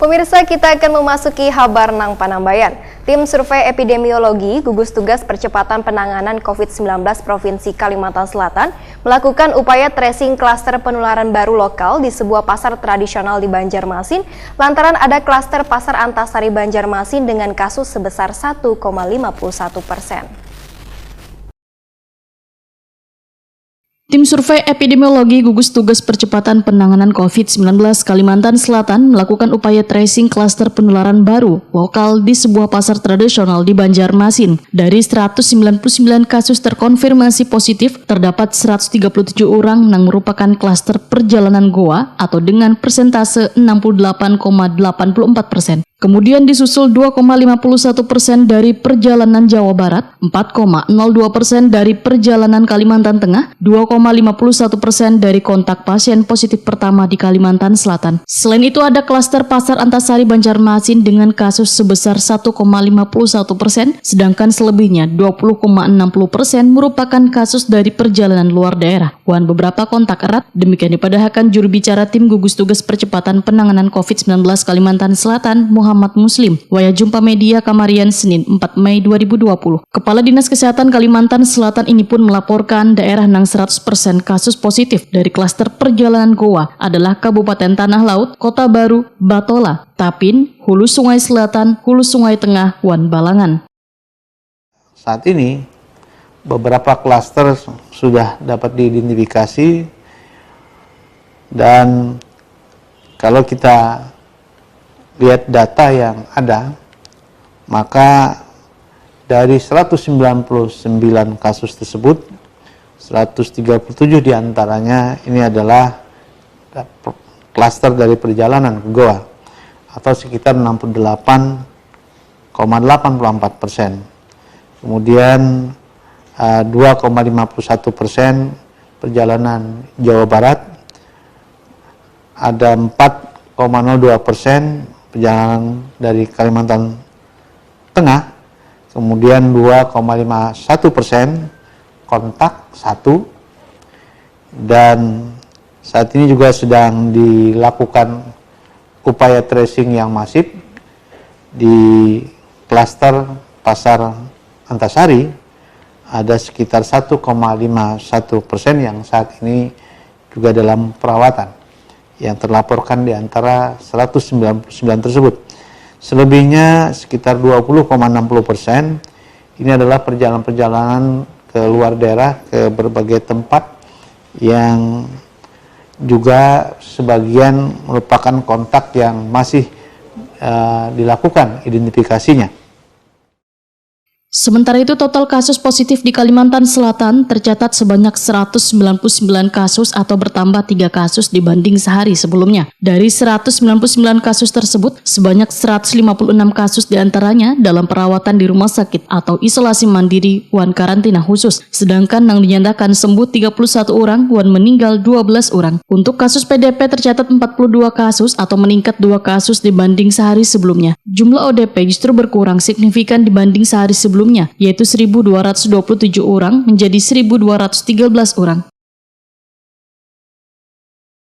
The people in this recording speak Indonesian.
Pemirsa, kita akan memasuki kabar Nang Panambayan. Tim Survei Epidemiologi Gugus Tugas Percepatan Penanganan COVID-19 Provinsi Kalimantan Selatan melakukan upaya tracing klaster penularan baru lokal di sebuah pasar tradisional di Banjarmasin lantaran ada klaster pasar Antasari Banjarmasin dengan kasus sebesar 1,51%. Tim Survei Epidemiologi Gugus Tugas Percepatan Penanganan COVID-19 Kalimantan Selatan melakukan upaya tracing klaster penularan baru lokal di sebuah pasar tradisional di Banjarmasin. Dari 199 kasus terkonfirmasi positif, terdapat 137 orang yang merupakan klaster perjalanan Goa atau dengan persentase 68,84%. Kemudian disusul 2,51% dari perjalanan Jawa Barat, 4,02% dari perjalanan Kalimantan Tengah, 2,51% dari kontak pasien positif pertama di Kalimantan Selatan. Selain itu ada klaster pasar Antasari Banjarmasin dengan kasus sebesar 1,51%, sedangkan selebihnya 20,60% merupakan kasus dari perjalanan luar daerah. Dan beberapa kontak erat, demikian dipadahkan juru bicara Tim Gugus Tugas Percepatan Penanganan COVID-19 Kalimantan Selatan, Muhammad Muslim, waya jumpa media Kamarian Senin 4 Mei 2020. Kepala Dinas Kesehatan Kalimantan Selatan ini pun melaporkan daerah yang 100% kasus positif dari klaster perjalanan Goa adalah Kabupaten Tanah Laut, Kota Baru, Batola, Tapin, Hulu Sungai Selatan, Hulu Sungai Tengah, Wan Balangan. Saat ini beberapa klaster sudah dapat diidentifikasi dan kalau kita lihat data yang ada, maka dari 199 kasus tersebut, 137 diantaranya ini adalah klaster dari perjalanan ke Goa atau sekitar 68,84%. Kemudian 2,51% perjalanan Jawa Barat, ada 4,02% perjalanan dari Kalimantan Tengah, kemudian 2,51% kontak 1, dan saat ini juga sedang dilakukan upaya tracing yang masif di klaster pasar Antasari. Ada sekitar 1,51% yang saat ini juga dalam perawatan, yang terlaporkan di antara 199 tersebut. Selebihnya sekitar 20,60% ini adalah perjalanan-perjalanan ke luar daerah, ke berbagai tempat yang juga sebagian merupakan kontak yang masih dilakukan identifikasinya. Sementara itu total kasus positif di Kalimantan Selatan tercatat sebanyak 199 kasus atau bertambah 3 kasus dibanding sehari sebelumnya. Dari 199 kasus tersebut, sebanyak 156 kasus diantaranya dalam perawatan di rumah sakit atau isolasi mandiri wan karantina khusus. Sedangkan yang dinyatakan sembuh 31 orang wan meninggal 12 orang. Untuk kasus PDP tercatat 42 kasus atau meningkat 2 kasus dibanding sehari sebelumnya. Jumlah ODP justru berkurang signifikan dibanding sehari sebelumnya, yaitu 1.227 orang menjadi 1.213 orang.